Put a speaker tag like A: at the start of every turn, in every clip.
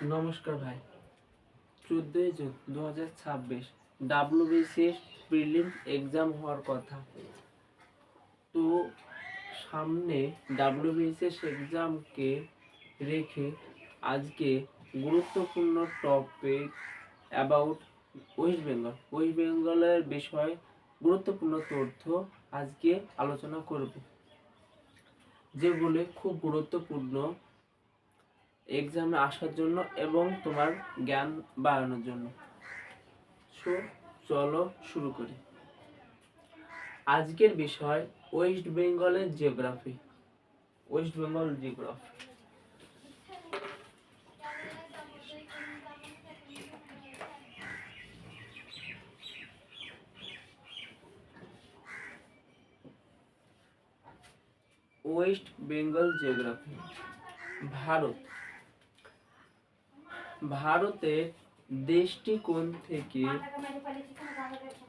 A: নমস্কার ভাই। 14 June 2026 WBCS prelims exam হওয়ার কথা। তো সামনে ডাব্লিউবিসিএস এক্সামকে রেখে আজকে গুরুত্বপূর্ণ টপিক অ্যাবাউট ওয়েস্ট বেঙ্গলের বিষয় গুরুত্বপূর্ণ তথ্য আজকে আলোচনা করব, যেগুলো খুব গুরুত্বপূর্ণ এক্সামে আসার জন্য এবং তোমার জ্ঞান বাড়ানোর জন্য। সো চলো শুরু করি। আজকের বিষয় ওয়েস্ট বেঙ্গলের geography. West Bengal geography West Bengal geography. ভারতের দৃষ্টিকোণ থেকে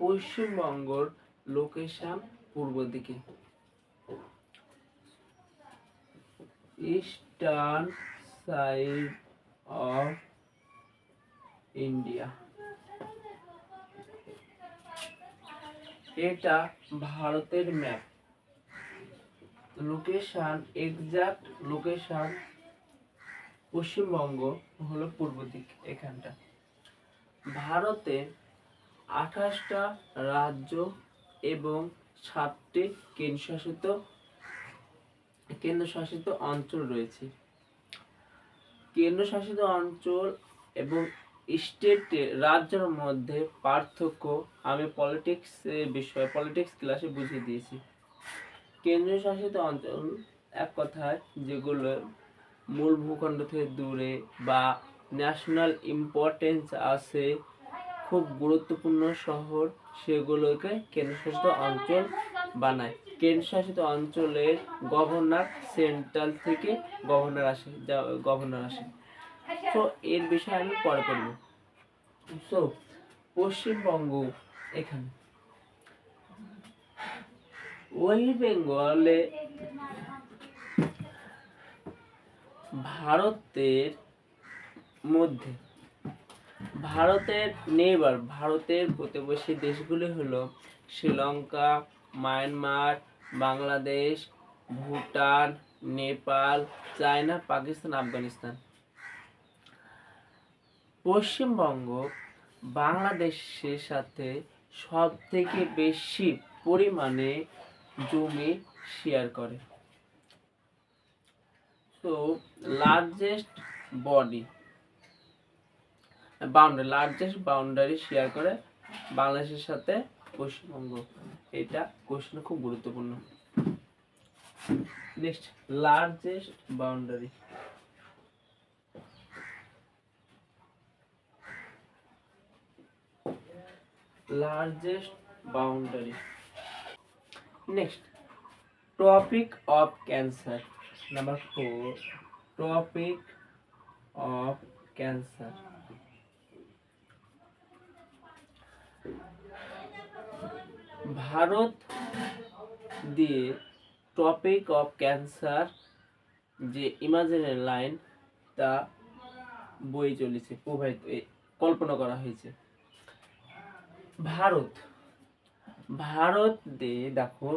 A: পশ্চিমবঙ্গের লোকেশন পূর্ব দিকে, ইস্টার্ন সাইড অফ ইন্ডিয়া। এটা ভারতের map. Location, exact location Paschimbanga হলো পূর্ব দিক। এখানটা ভারতে 28টা রাজ্য এবং 7টি কেন্দ্রশাসিত অঞ্চল রয়েছে। কেন্দ্রশাসিত অঞ্চল এবং রাজ্যের মধ্যে পার্থক্য আমি পলিটিক্স ক্লাসে বুঝিয়ে দিয়েছি। কেন্দ্রশাসিত অঞ্চল এক কথায় যেগুলো মূল ভূখণ্ড থেকে দূরে বা ন্যাশনাল ইম্পর্টেন্স আছে, খুব গুরুত্বপূর্ণ শহর, সেগুলোকে কেন্দ্রশাসিত অঞ্চল বানায়। কেন্দ্রশাসিত অঞ্চলের গভর্নর সেন্ট্রাল থেকে গভর্নর আসে। তো এর বিষয়ে আমি পরে পড়ব। সো পশ্চিমবঙ্গ এখানে ওয়েস্ট বেঙ্গলে ভারতের প্রতিবেশী দেশগুলি হলো শ্রীলঙ্কা, মায়ানমার, বাংলাদেশ, ভুটান, নেপাল, চায়না, পাকিস্তান, আফগানিস্তান। পশ্চিমবঙ্গ বাংলাদেশের সাথে সব থেকে বেশি পরিমাণে জমি শেয়ার করে। তো লার্জেস্ট বাউন্ডারি শেয়ার করে বাংলাদেশের সাথে পশ্চিমবঙ্গ। এটা কোশ্চেন খুব গুরুত্বপূর্ণ। Next, largest boundary. Next, topic of cancer. Number 4, topic of cancer. Bharat দিয়ে টপিক অফ ক্যান্সার যে ইমাজিনারি লাইন তা বয়ে চলেছে, কল্পনা করা হয়েছে। ভারত দিয়ে দেখো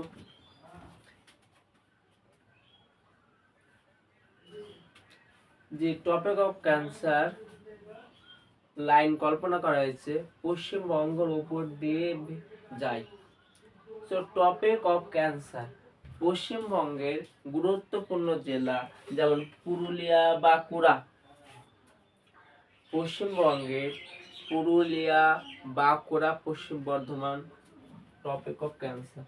A: যে টপিক অফ ক্যান্সার লাইন কল্পনা করা হয়েছে পশ্চিমবঙ্গের উপর দিয়ে যায়। সো টপিক অফ ক্যান্সার, পশ্চিমবঙ্গের গুরুত্বপূর্ণ জেলা যেমন পুরুলিয়া, বাঁকুড়া। পশ্চিমবঙ্গের পুরুলিয়া, বাঁকুড়া, পশ্চিম Bardhaman. Topic of cancer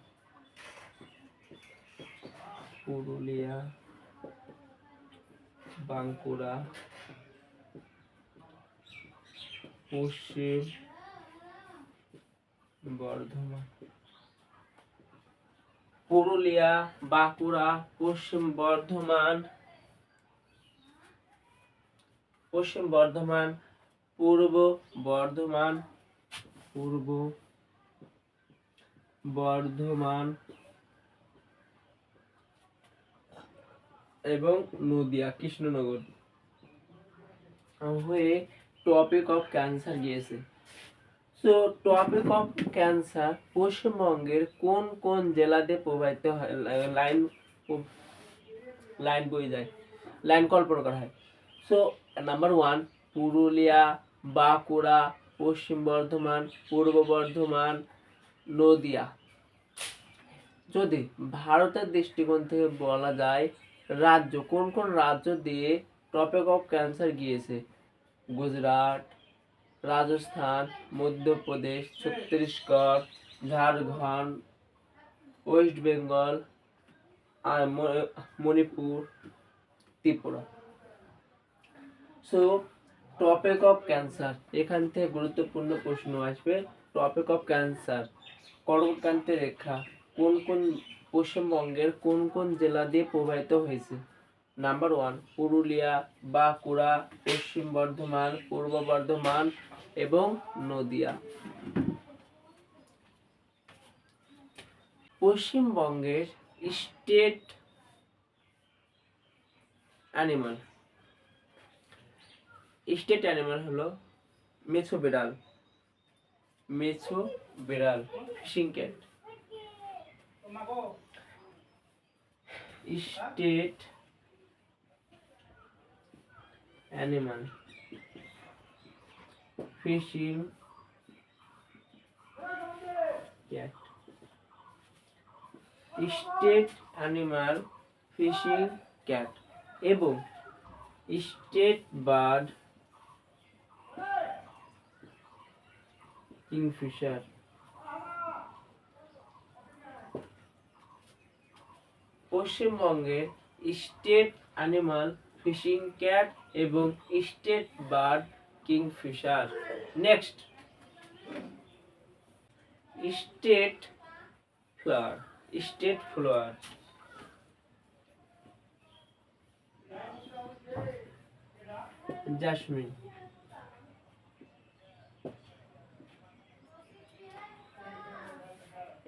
A: Purulia, Bankura, পশ্চিম বর্ধমান। পুরুলিয়া, বাঁকুড়া, পশ্চিম বর্ধমান, পূর্ব বর্ধমান এবং নদিয়া, কৃষ্ণনগর। হয়ে টপিক অফ ক্যান্সার গিয়েছে। সো টপিক অফ ক্যান্সার পশ্চিমবঙ্গের কোন কোন জেলাতে প্রবাহিত হয়, লাইন বয়ে যায়, লাইন কল্পনা করা হয়। সো নাম্বার 1 পুরুলিয়া, বাঁকুড়া, পশ্চিম বর্ধমান, পূর্ব বর্ধমান, নদিয়া। যদি ভারতের দৃষ্টিকোণ থেকে বলা যায় রাজ্য, কোন কোন রাজ্য দিয়ে টপিক অফ ক্যান্সার গিয়েছে, গুজরাট, রাজস্থান, মধ্যপ্রদেশ, ছত্তিশগড়, ঝাড়খণ্ড, ওয়েস্ট বেঙ্গল, আর Manipur, Tripura. So Tropic of Cancer, এখান থেকে গুরুত্বপূর্ণ প্রশ্ন আসবে। টপিক অফ ক্যান্সার, কর্কটক্রান্তি রেখা কোন কোন পশ্চিমবঙ্গের কোন কোন জেলা দিয়ে প্রবাহিত হয়েছে। নাম্বার 1 পুরুলিয়া, বাঁকুড়া, পশ্চিম বর্ধমান, পূর্ব বর্ধমান এবং নদিয়া। পশ্চিমবঙ্গের স্টেট অ্যানিমাল, স্টেট অ্যানিমাল হলো মেছো বিড়াল, মেছো বিড়াল, fishing cat. State animal fishing cat, state animal fishing cat এবং স্টেট বার্ড কিংফিশার। পশ্চিমবঙ্গের স্টেট অ্যানিমাল ফিশিং ক্যাট এবং state bird kingfisher. Next state flower, state flower jasmine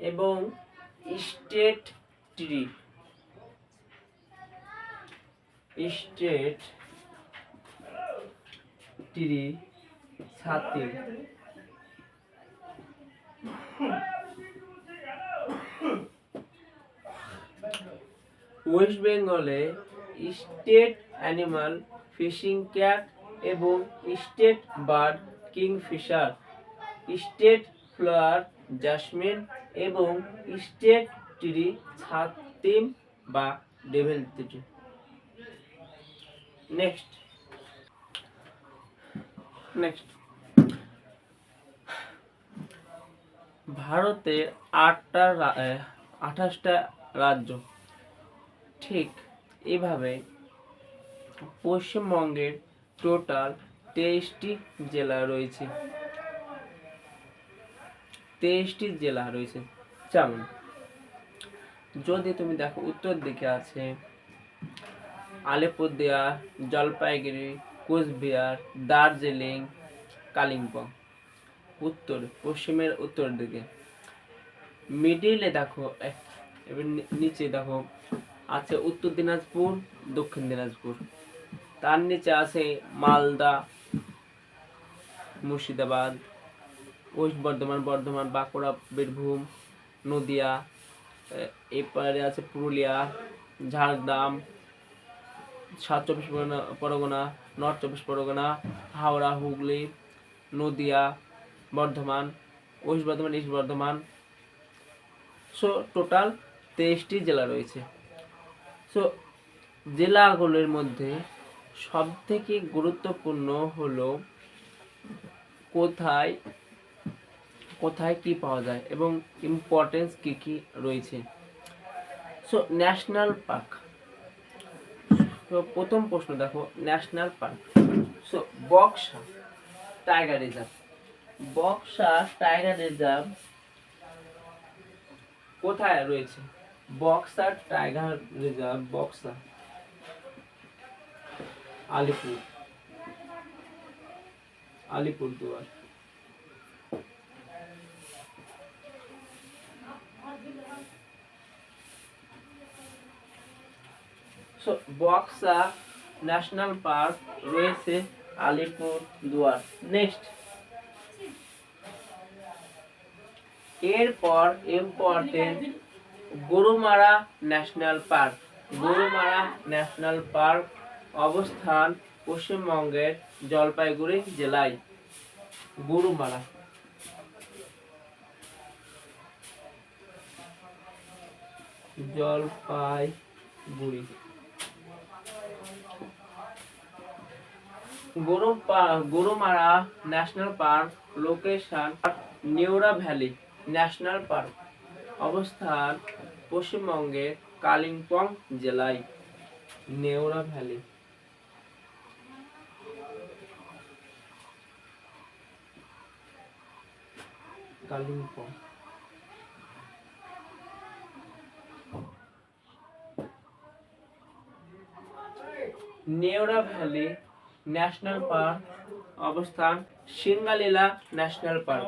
A: এবং স্টেট ট্রি, স্টেট ট্রি ছাতি। West বেঙ্গলে state animal fishing cat এবং state bird kingfisher, state flower jasmine এবং state tree ছাতিম বা devil tree. Next ভারতের 28টা রাজ্য, ঠিক এভাবে পশ্চিমবঙ্গের টোটাল 23টি জেলা রয়েছে, 23টি জেলা রয়েছে। যেমন যদি তুমি দেখো উত্তর দিকে আছে আলিপুরদুয়ার, জলপাইগুড়ি, কোচবিহার, দার্জিলিং, কালিম্পং। উত্তর পশ্চিমের উত্তর দিকে মিডিলে দেখো, এবার নিচে দেখো আছে উত্তর দিনাজপুর, দক্ষিণ দিনাজপুর। তার নিচে আছে মালদা, মুর্শিদাবাদ, ওয়েস্ট বর্ধমান, বর্ধমান, বাঁকুড়া, বীরভূম, নদিয়া। এরপরে আছে পুরুলিয়া, ঝাড়গ্রাম, সাউথ চব্বিশ পরগনা, নর্থ চব্বিশ Pargana, Howrah, Hooghly, Nadia, Bardhaman, west Bardhaman, east Bardhaman. So total 23টি জেলা রয়েছে। সো জেলাগুলোর মধ্যে সব থেকে গুরুত্বপূর্ণ হলো কোথায় কোথায় কি পাওয়া যায় এবং ইম্পর্টেন্স কি কি রয়েছে। সো ন্যাশনাল পার্ক, তো প্রথম প্রশ্ন দেখো national park. So Buxa tiger reserve, Buxa tiger reserve কোথায় রয়েছে? Buxa tiger reserve, Buxa Alipurduar. So Buxa national park রয়েছে আলিপুরদুয়ার। নেক্সট, এরপর important Gorumara national park. Gorumara national park অবস্থান পশ্চিমবঙ্গের জলপাইগুড়ি জেলায়। Gorumara, Jalpaiguri. Gorumara national park location Neora valley national park অবস্থান পশ্চিমবঙ্গের কালিম্পং জেলায়। Neora valley, Kalimpong. Neora valley national park অবস্থান Singalila national park.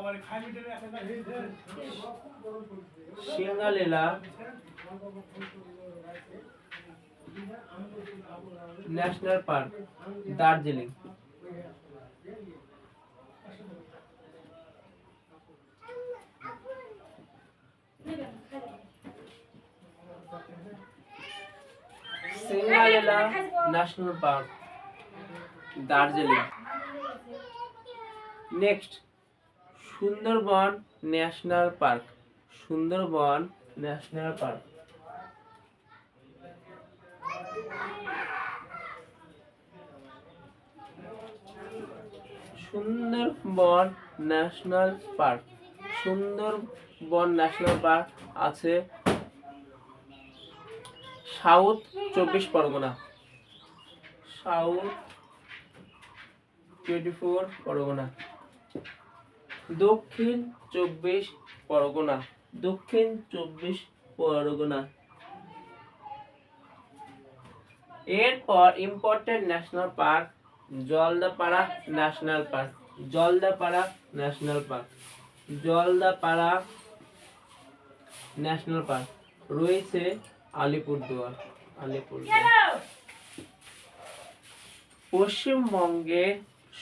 A: Singalila national park, Darjeeling. Singalila national park, Darjeeling. Next, Sundarban national park. Sundarban national park Sundarban national park. Sundarban national park আছে south 24 Pargana. South 24 Pargana, দক্ষিণ 24 পরগনা, দক্ষিণ 24 পরগনা। এরপর important national park Jaldapara national park. Jaldapara national park, Jaldapara national park রয়েছে আলিপুরদুয়ার। আলিপুরদুয়ার পশ্চিমবঙ্গের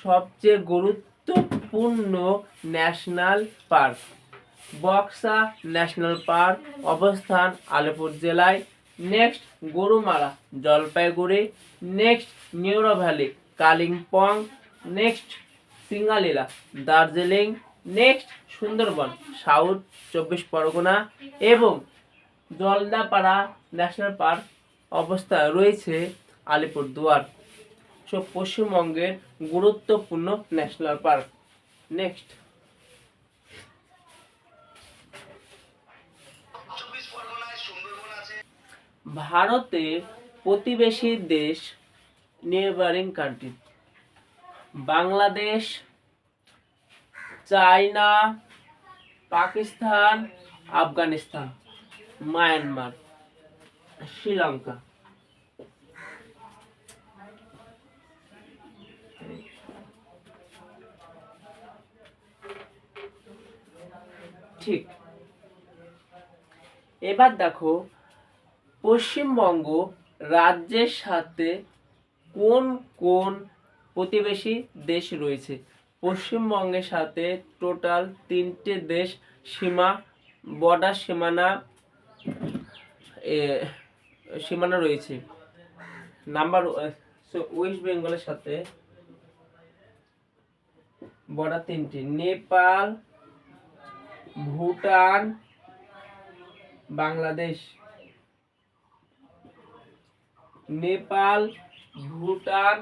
A: সবচেয়ে গুরুত্বপূর্ণ national park. Buxa national park অবস্থান আলিপুর জেলায়। Next, Gorumara Jalpaiguri. Next, Neora valley Kalimpong. Next, Singalila Darjeeling. Next, Sundarban south 24 Pargana এবং জলদাপাড়া ন্যাশনাল পার্ক অবস্থা রয়েছে আলিপুরদুয়ার। সব পশ্চিমবঙ্গের গুরুত্বপূর্ণ ন্যাশনাল পার্ক। নেক্সট, ভারতের প্রতিবেশী দেশ neighbouring country Bangladesh, China, Pakistan, Afghanistan, Myanmar, Sri Lanka. ঠিক, এবার দেখো পশ্চিমবঙ্গ রাজ্যের সাথে কোন কোন প্রতিবেশী দেশ রয়েছে। পশ্চিমবঙ্গের সাথে টোটাল 3টে দেশ বর্ডার সীমানা রয়েছে। নাম্বার ওয়েস্ট বেঙ্গলের সাথে বর্ডার 3টে, নেপাল, ভুটান, বাংলাদেশ। নেপাল, ভুটান,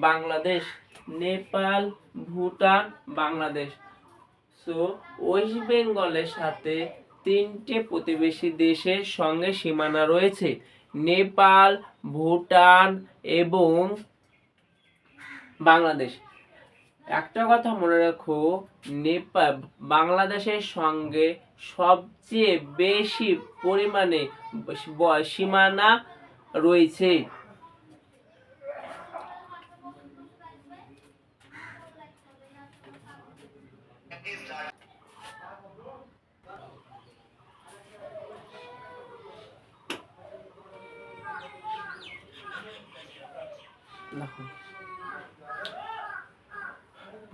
A: বাংলাদেশ। নেপাল, ভুটান, বাংলাদেশ। সো ওয়েস্ট বেঙ্গলের সাথে 3টে প্রতিবেশী দেশের সঙ্গে সীমানা রয়েছে, নেপাল, ভুটান এবং বাংলাদেশ। একটা কথা মনে রাখো, বাংলাদেশের সঙ্গে সবচেয়ে বেশি পরিমাণে সীমানা রয়েছে। দেখো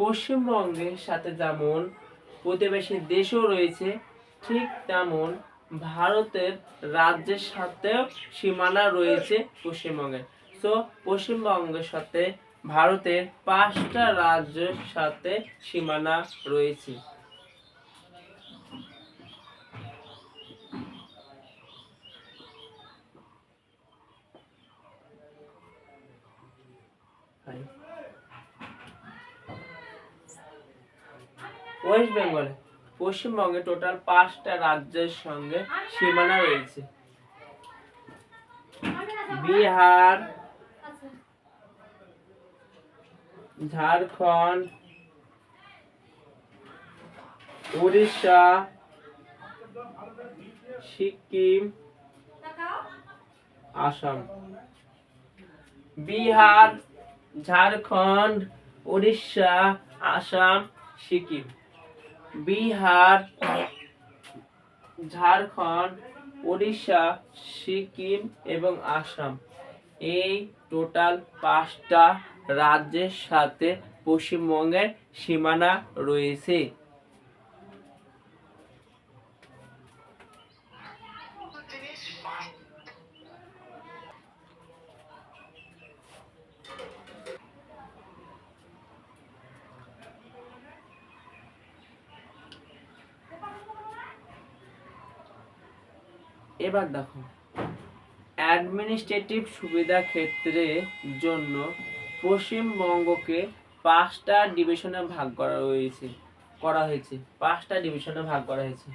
A: পশ্চিমবঙ্গের সাথে যেমন প্রতিবেশী দেশও রয়েছে, ঠিক তেমন ভারতের রাজ্যের সাথেও সীমানা রয়েছে পশ্চিমবঙ্গের। তো পশ্চিমবঙ্গের সাথে ভারতের 5টা রাজ্যের সাথে সীমানা রয়েছে। ওয়েস্ট বেঙ্গলে পশ্চিমবঙ্গে টোটাল 5টা রাজ্যের সঙ্গে সীমানা রয়েছে। বিহার, ঝাড়খণ্ড, উড়িষ্যা, সিকিম, আসাম। বিহার, ঝাড়খণ্ড, উড়িষ্যা, আসাম, সিকিম। বিহার, ঝাড়খণ্ড, উড়িষ্যা, সিকিম এবং আসাম, এই টোটাল 5টা রাজ্যের সাথে পশ্চিমবঙ্গের সীমানা রয়েছে। এবার দেখো, অ্যাডমিনিস্ট্রেটিভ সুবিধা ক্ষেত্রের জন্য পশ্চিমবঙ্গকে 5টা ডিভিশনে ভাগ করা হয়েছে। 5টা ডিভিশনে ভাগ করা হয়েছে।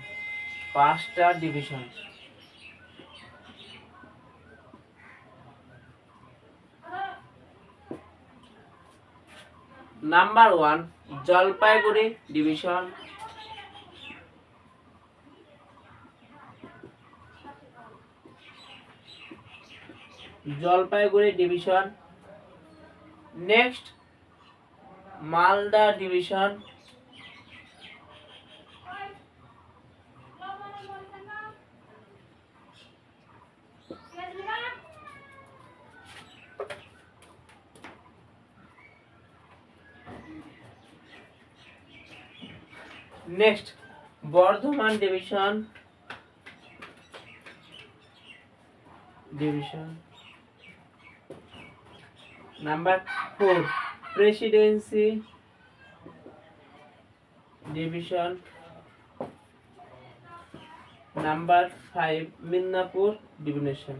A: 5টা division. Number 1 Jalpaiguri division. Jalpaiguri division. Next Malda division. Next Bardhaman division. Number 4 presidency division. Number 5 Midnapore division.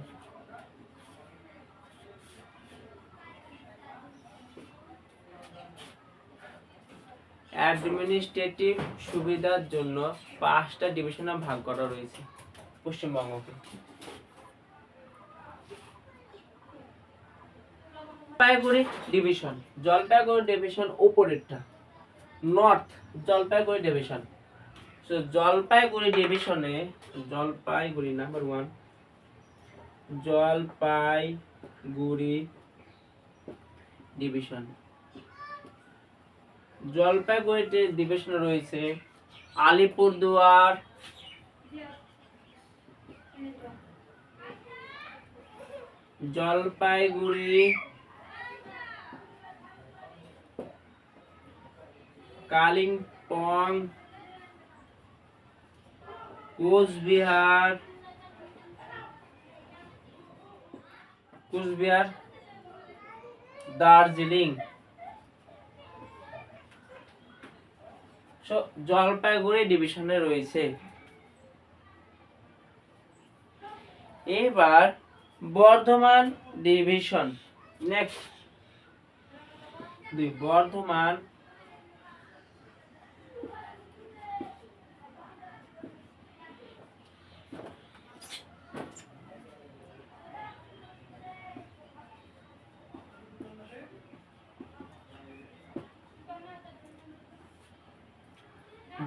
A: Administrative সুবিধার জন্য 5টা ডিভিশনে ভাগ করা রয়েছে পশ্চিমবঙ্গকে। জলপাইগুড়ি ডিভিশন। জলপাইগুড়ি ডিভিশন উপরেরটা, north Jalpaiguri division. So Jalpaiguri ডিভিশনে জলপাইগুড়ি নাম্বার 1 জলপাইগুড়ি ডিভিশন। জলপাইগুড়িতে ডিভিশন রয়েছে আলিপুরদুয়ার, জলপাইগুড়ি, কালিম্পং, কোচবিহার, দার্জিলিং। জলপাইগুড়ি ডিভিশনে রয়েছে। এবার Bardhaman division. Next Bardhaman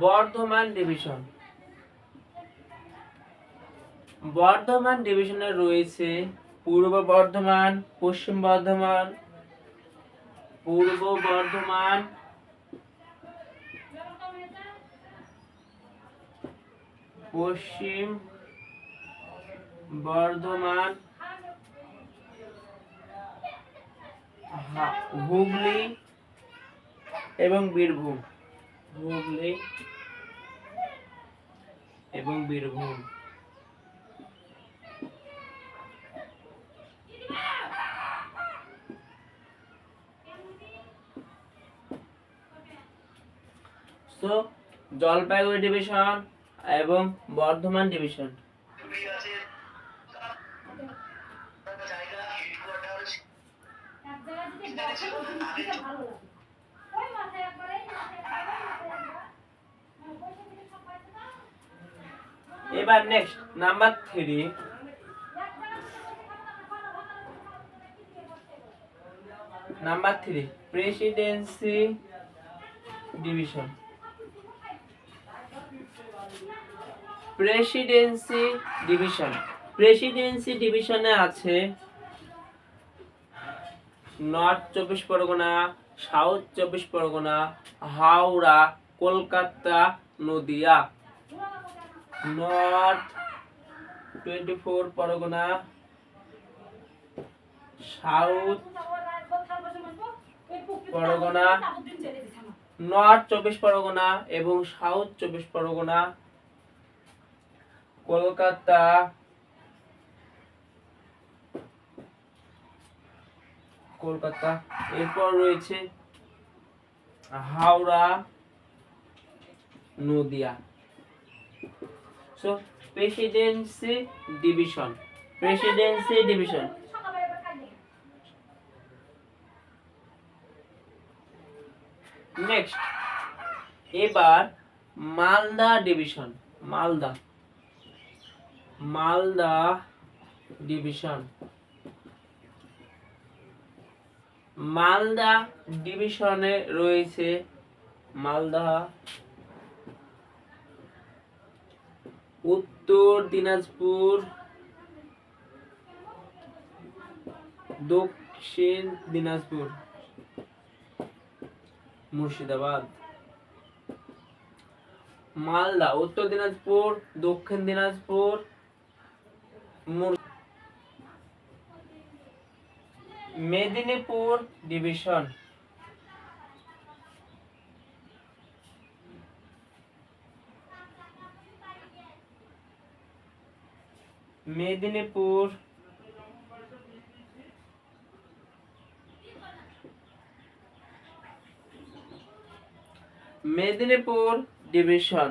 A: Bardhaman division. Bardhaman ডিভিশনে রয়েছে পূর্ব বর্ধমান, পশ্চিম বর্ধমান, পূর্ব বর্ধমান, পশ্চিম বর্ধমান, হুগলি, এবং বীরভূম। হুগলি এবং বীরভূম। তো জলপাইগুড়ি ডিভিশন এবং বর্ধমান ডিভিশন। এবার next number 3, presidency division. Presidency ডিভিশনে আছে north 24 Pargana, south 24 Pargana, Howrah, Kolkata, Nadia. North 24 Pargana, south Pargana, north 24 Pargana এবং সাউথ 24 পরগনা, কলকাতা, এরপর রয়েছে Howrah, Nadia. So presidency division. Next এবার মালদা ডিভিশন। মালদা ডিভিশনে রয়েছে মালদা, উত্তর দিনাজপুর, দক্ষিণ দিনাজপুর, মুর্শিদাবাদ। মালদা, উত্তর দিনাজপুর, দক্ষিণ Dinajpur, Medinipur division. Medinipur division.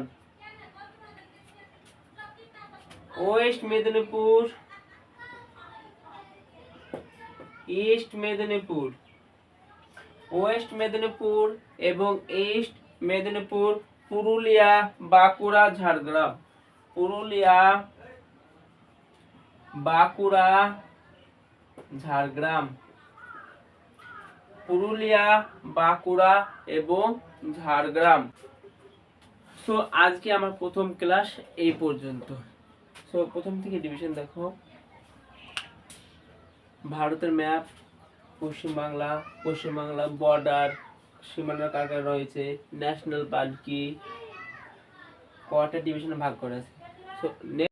A: West Medinipur, east Medinipur এবং ইস্ট মেদিনীপুর, পুরুলিয়া, বাঁকুড়া, ঝাড়গ্রাম। পুরুলিয়া, বাঁকুড়া এবং ঝাড়গ্রাম। সো আজকে আমার প্রথম ক্লাস এই পর্যন্ত। সো প্রথম থেকে ডিভিশন দেখো। ভারতের ম্যাপ, পশ্চিমবাংলা বর্ডার, সীমানার কাকা রয়েছে, ন্যাশনাল পার্ক কি, কটা ডিভিশনে ভাগ করা আছে। সো